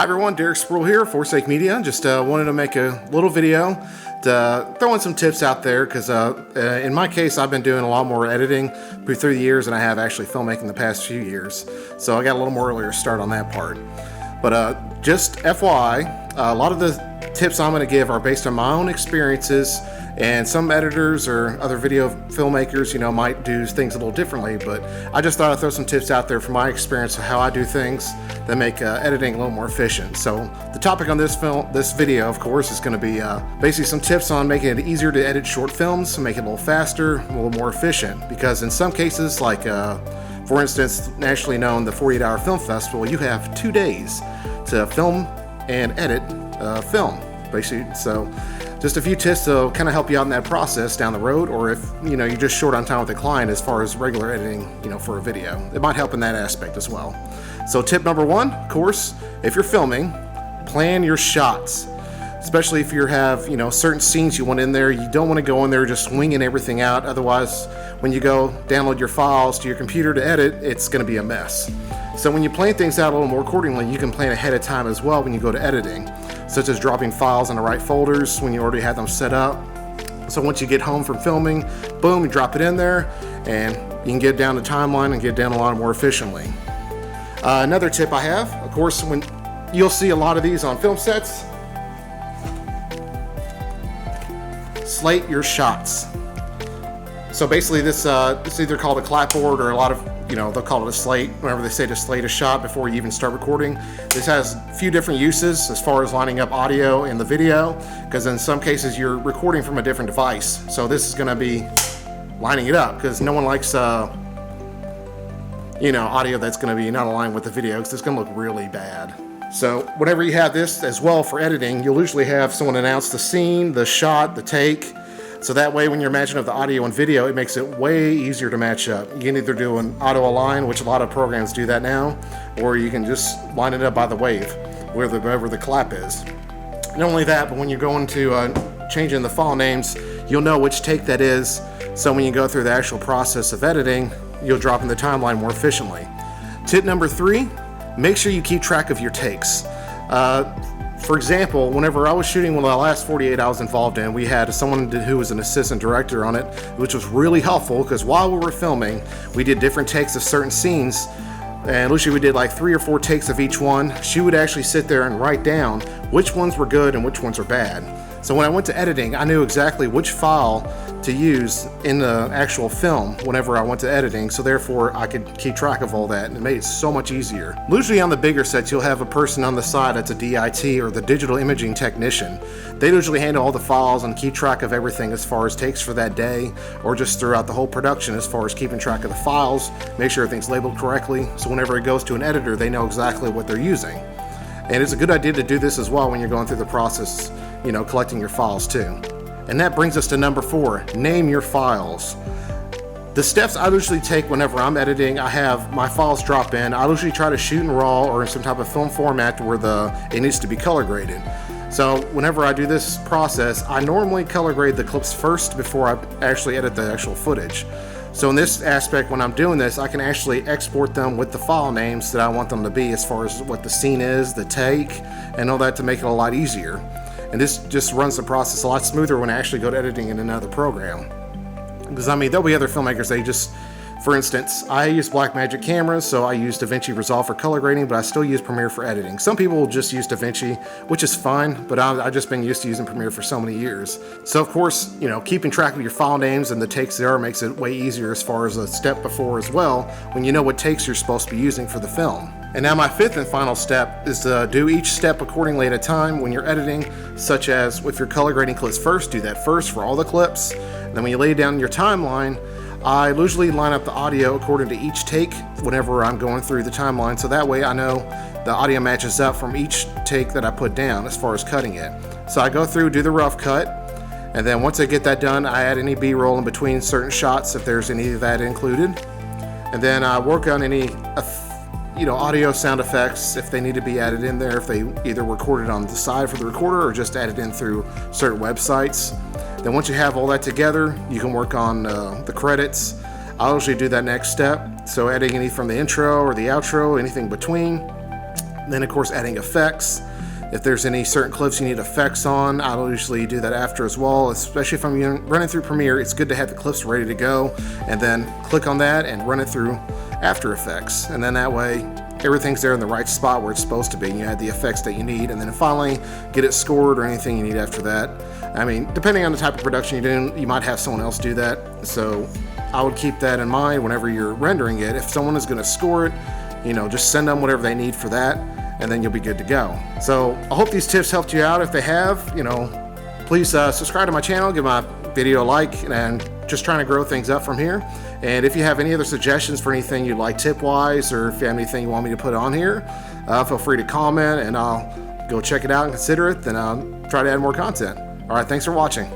Hi everyone, Derek Sproul here, Forsake Media. Just wanted to make a little video to throw in some tips out there because in my case I've been doing a lot more editing through the years than I have actually filmmaking the past few years. So I got a little more earlier start on that part. But just FYI, a lot of the tips I'm going to give are based on my own experiences, and some editors or other video filmmakers, might do things a little differently, but I just thought I'd throw some tips out there from my experience of how I do things that make editing a little more efficient. So the topic on this video, of course, is going to be basically some tips on making it easier to edit short films, make it a little faster, a little more efficient, because in some cases, like for instance, nationally known, the 48-hour film festival, you have 2 days to film and edit film, basically. So just a few tips to kind of help you out in that process down the road, or if you're just short on time with the client as far as regular editing, for a video, it might help in that aspect as well. So tip number one, of course, if you're filming, plan your shots. Especially if you have, certain scenes you want in there, you don't want to go in there just winging everything out. Otherwise, when you go download your files to your computer to edit, it's going to be a mess. So when you plan things out a little more accordingly, you can plan ahead of time as well when you go to editing, such as dropping files in the right folders when you already have them set up. So once you get home from filming, boom, you drop it in there, and you can get down the timeline and get down a lot more efficiently. Another tip I have, of course, when you'll see a lot of these on film sets, slate your shots. So basically this it's either called a clapboard, or a lot of, they'll call it a slate whenever they say to slate a shot before you even start recording. This has a few different uses as far as lining up audio in the video, because in some cases you're recording from a different device. So this is going to be lining it up, because no one likes audio that's going to be not aligned with the video, because it's going to look really bad. So whenever you have this as well for editing, you'll usually have someone announce the scene, the shot, the take. So that way when you're matching up the audio and video, it makes it way easier to match up. You can either do an auto align, which a lot of programs do that now, or you can just line it up by the wave, wherever the clap is. Not only that, but when you're going to changing the file names, you'll know which take that is. So when you go through the actual process of editing, you'll drop in the timeline more efficiently. Tip number 3, make sure you keep track of your takes. For example, whenever I was shooting one of the last 48 I was involved in, we had someone who was an assistant director on it, which was really helpful, because while we were filming, we did different takes of certain scenes, and usually we did like 3 or 4 takes of each one. She would actually sit there and write down which ones were good and which ones were bad. So when I went to editing, I knew exactly which file to use in the actual film whenever I went to editing, so therefore I could keep track of all that, and it made it so much easier. Usually on the bigger sets, you'll have a person on the side that's a DIT, or the digital imaging technician. They usually handle all the files and keep track of everything as far as takes for that day, or just throughout the whole production as far as keeping track of the files, make sure everything's labeled correctly, so whenever it goes to an editor, they know exactly what they're using. And it's a good idea to do this as well when you're going through the process, collecting your files too. And that brings us to number 4, name your files. The steps I usually take whenever I'm editing, I have my files drop in. I usually try to shoot in RAW or in some type of film format where it needs to be color graded. So whenever I do this process, I normally color grade the clips first before I actually edit the actual footage. So in this aspect, when I'm doing this, I can actually export them with the file names that I want them to be, as far as what the scene is, the take, and all that, to make it a lot easier. And this just runs the process a lot smoother when I actually go to editing in another program. Because there'll be other filmmakers, for instance, I use Blackmagic cameras, so I use DaVinci Resolve for color grading, but I still use Premiere for editing. Some people will just use DaVinci, which is fine, but I've just been used to using Premiere for so many years. So of course, keeping track of your file names and the takes there makes it way easier as far as a step before as well, when you know what takes you're supposed to be using for the film. And now my 5th and final step is to do each step accordingly at a time when you're editing, such as if you're color grading clips first, do that first for all the clips. Then when you lay down your timeline, I usually line up the audio according to each take whenever I'm going through the timeline, so that way I know the audio matches up from each take that I put down as far as cutting it. So I go through, do the rough cut, and then once I get that done, I add any B-roll in between certain shots if there's any of that included. And then I work on any audio sound effects if they need to be added in there, if they either recorded on the side for the recorder or just added in through certain websites. Then once you have all that together, you can work on the credits. I'll usually do that next step, so adding any from the intro or the outro, anything between. Then of course adding effects. If there's any certain clips you need effects on, I'll usually do that after as well, especially if I'm running through Premiere. It's good to have the clips ready to go and then click on that and run it through After Effects. And then that way, everything's there in the right spot where it's supposed to be. You add the effects that you need, and then finally get it scored or anything you need after that. I mean, depending on the type of production you're doing, you might have someone else do that. So I would keep that in mind whenever you're rendering it. If someone is going to score it, just send them whatever they need for that, and then you'll be good to go. So I hope these tips helped you out. If they have, please subscribe to my channel, give my video a like, and just trying to grow things up from here. And if you have any other suggestions for anything you'd like tip-wise, or if you have anything you want me to put on here, feel free to comment, and I'll go check it out and consider it, then I'll try to add more content. All right, thanks for watching.